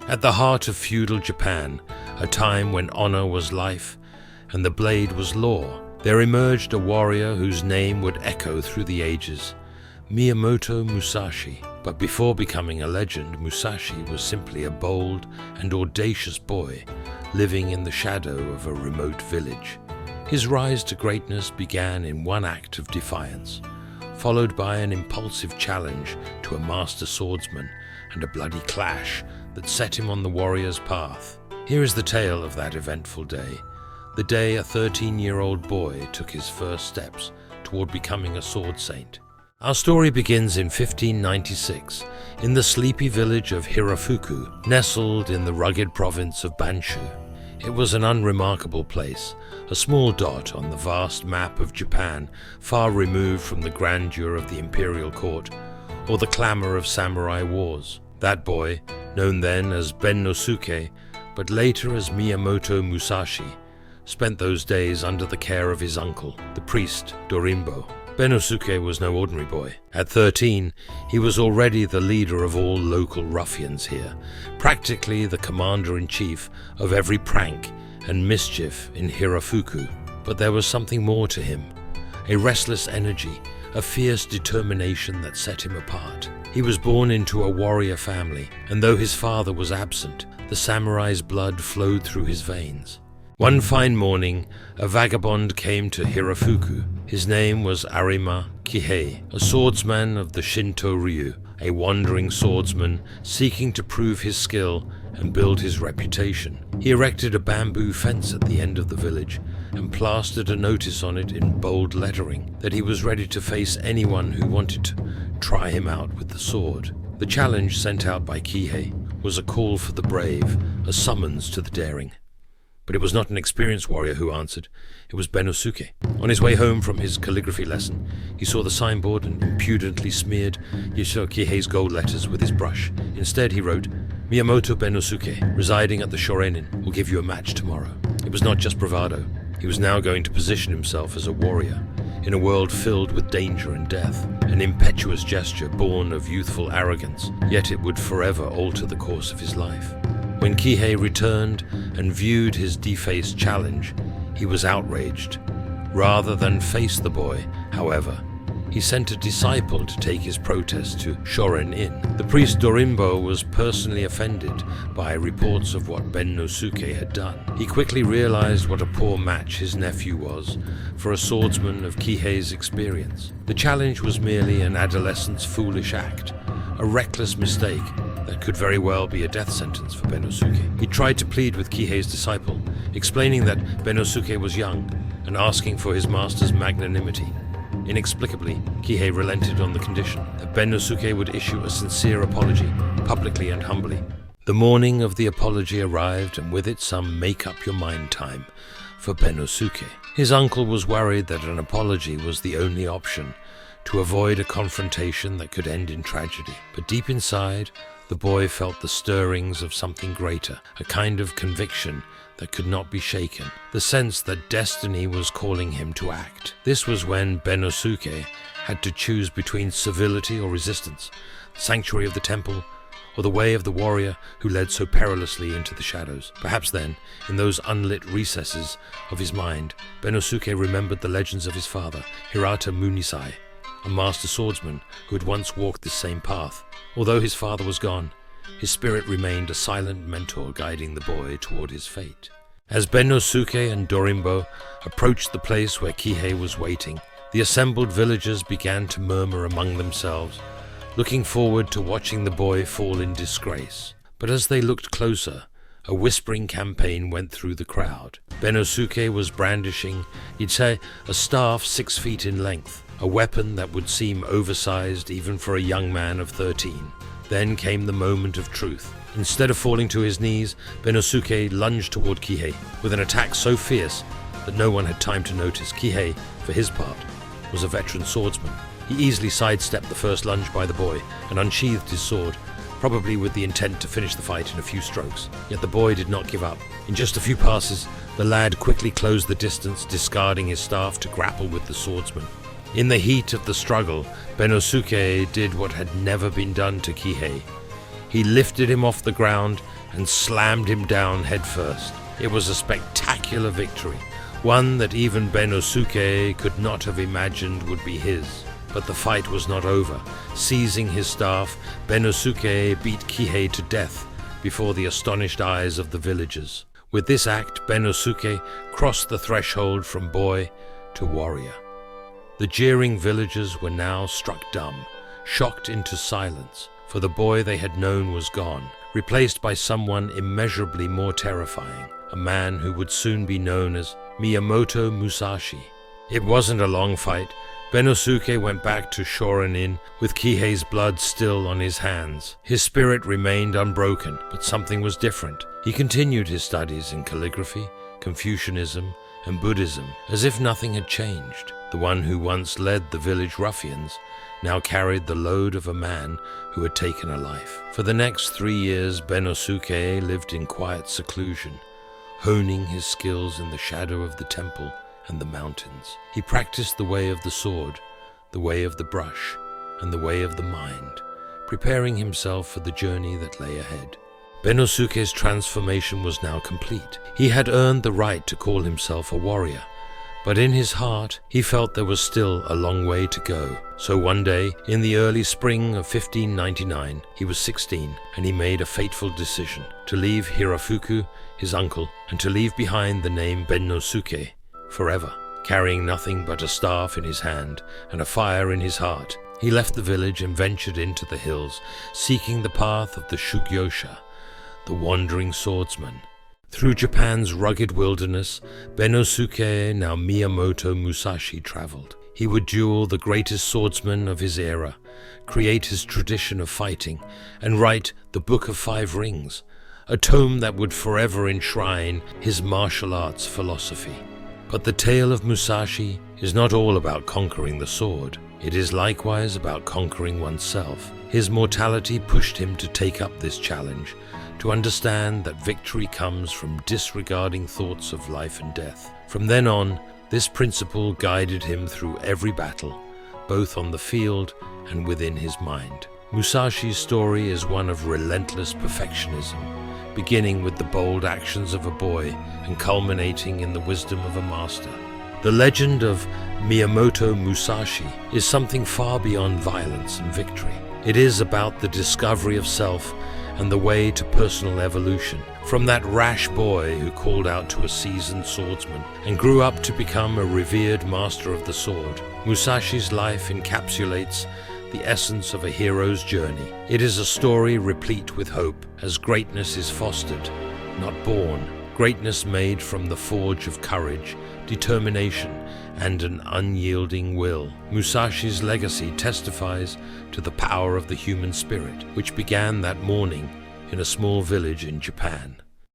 At the heart of feudal Japan, a time when honor was life and the blade was law, there emerged a warrior whose name would echo through the ages, Miyamoto Musashi. But before becoming a legend, Musashi was simply a bold and audacious boy living in the shadow of a remote village. His rise to greatness began in one act of defiance, followed by an impulsive challenge to a master swordsman and a bloody clash that set him on the warrior's path. Here is the tale of that eventful day, the day a 13-year-old boy took his first steps toward becoming a sword saint. Our story begins in 1596, in the sleepy village of Hirafuku, nestled in the rugged province of Banshu. It was an unremarkable place, a small dot on the vast map of Japan, far removed from the grandeur of the imperial court or the clamor of samurai wars. That boy, known then as Ben Nosuke, but later as Miyamoto Musashi, spent those days under the care of his uncle, the priest Dorinbo. Ben Nosuke was no ordinary boy. At 13, he was already the leader of all local ruffians here, practically the commander-in-chief of every prank and mischief in Hirafuku. But there was something more to him, a restless energy, a fierce determination that set him apart. He was born into a warrior family, and though his father was absent, the samurai's blood flowed through his veins. One fine morning, a vagabond came to Hirafuku. His name was Arima Kihei, a swordsman of the Shinto Ryu, a wandering swordsman seeking to prove his skill and build his reputation. He erected a bamboo fence at the end of the village and plastered a notice on it in bold lettering that he was ready to face anyone who wanted to try him out with the sword. The challenge sent out by Kihei was a call for the brave, a summons to the daring. But it was not an experienced warrior who answered. It was Ben Nosuke. On his way home from his calligraphy lesson, he saw the signboard and impudently smeared Yasuo Kihei's gold letters with his brush. Instead, he wrote, "Miyamoto Ben Nosuke, residing at the Shorenin, will give you a match tomorrow." It was not just bravado. He was now going to position himself as a warrior in a world filled with danger and death, an impetuous gesture born of youthful arrogance, yet it would forever alter the course of his life. When Kihei returned and viewed his defaced challenge, he was outraged. Rather than face the boy, however, he sent a disciple to take his protest to Shoren Inn. The priest Dorinbo was personally offended by reports of what Ben Nosuke had done. He quickly realized what a poor match his nephew was for a swordsman of Kihei's experience. The challenge was merely an adolescent's foolish act, a reckless mistake that could very well be a death sentence for Ben Nosuke. He tried to plead with Kihei's disciple, explaining that Ben Nosuke was young and asking for his master's magnanimity. Inexplicably, Kihei relented on the condition that Ben Nosuke would issue a sincere apology, publicly and humbly. The morning of the apology arrived, and with it some make-up-your-mind time for Ben Nosuke. His uncle was worried that an apology was the only option to avoid a confrontation that could end in tragedy. But deep inside, the boy felt the stirrings of something greater, a kind of conviction that could not be shaken, the sense that destiny was calling him to act. This was when Ben Nosuke had to choose between civility or resistance, the sanctuary of the temple, or the way of the warrior who led so perilously into the shadows. Perhaps then, in those unlit recesses of his mind, Ben Nosuke remembered the legends of his father, Hirata Munisai, a master swordsman who had once walked this same path. Although his father was gone, his spirit remained a silent mentor guiding the boy toward his fate. As Ben Nosuke and Dorinbo approached the place where Kihei was waiting, the assembled villagers began to murmur among themselves, looking forward to watching the boy fall in disgrace. But as they looked closer, a whispering campaign went through the crowd. Ben Nosuke was brandishing, you'd say, a staff 6 feet in length, a weapon that would seem oversized even for a young man of 13. Then came the moment of truth. Instead of falling to his knees, Ben Nosuke lunged toward Kihei with an attack so fierce that no one had time to notice. Kihei, for his part, was a veteran swordsman. He easily sidestepped the first lunge by the boy and unsheathed his sword, probably with the intent to finish the fight in a few strokes. Yet the boy did not give up. In just a few passes, the lad quickly closed the distance, discarding his staff to grapple with the swordsman. In the heat of the struggle, Ben Nosuke did what had never been done to Kihei. He He lifted him off the ground and slammed him down headfirst. It was a spectacular victory, one that even Benosuke could not have imagined would be his. But the fight was not over. Seizing his staff, Benosuke beat Kihei to death before the astonished eyes of the villagers. With this act, Benosuke crossed the threshold from boy to warrior. The jeering villagers were now struck dumb, shocked into silence, for the boy they had known was gone, replaced by someone immeasurably more terrifying, a man who would soon be known as Miyamoto Musashi. It wasn't a long fight. Benosuke went back to Shorin Inn with Kihei's blood still on his hands. His spirit remained unbroken, but something was different. He continued his studies in calligraphy, Confucianism, and Buddhism, as if nothing had changed. The one who once led the village ruffians now carried the load of a man who had taken a life. For the next 3 years, Benosuke lived in quiet seclusion, honing his skills in the shadow of the temple and the mountains. He practiced the way of the sword, the way of the brush, and the way of the mind, preparing himself for the journey that lay ahead. Benosuke's transformation was now complete. He had earned the right to call himself a warrior, but in his heart he felt there was still a long way to go. So one day, in the early spring of 1599, he was 16, and he made a fateful decision to leave Hirafuku, his uncle, and to leave behind the name Benosuke forever. Carrying nothing but a staff in his hand and a fire in his heart, he left the village and ventured into the hills, seeking the path of the Shugyosha, the wandering swordsman. Through Japan's rugged wilderness, Benosuke, now Miyamoto Musashi, traveled. He would duel the greatest swordsman of his era, create his tradition of fighting, and write the Book of Five Rings, a tome that would forever enshrine his martial arts philosophy. But the tale of Musashi is not all about conquering the sword. It is likewise about conquering oneself. His mortality pushed him to take up this challenge, to understand that victory comes from disregarding thoughts of life and death. From then on, this principle guided him through every battle, both on the field and within his mind. Musashi's story is one of relentless perfectionism, beginning with the bold actions of a boy and culminating in the wisdom of a master. The legend of Miyamoto Musashi is something far beyond violence and victory. It is about the discovery of self and the way to personal evolution. From that rash boy who called out to a seasoned swordsman and grew up to become a revered master of the sword, Musashi's life encapsulates the essence of a hero's journey. It is a story replete with hope, as greatness is fostered, not born. Greatness made from the forge of courage, determination, and an unyielding will. Musashi's legacy testifies to the power of the human spirit, which began that morning in a small village in Japan.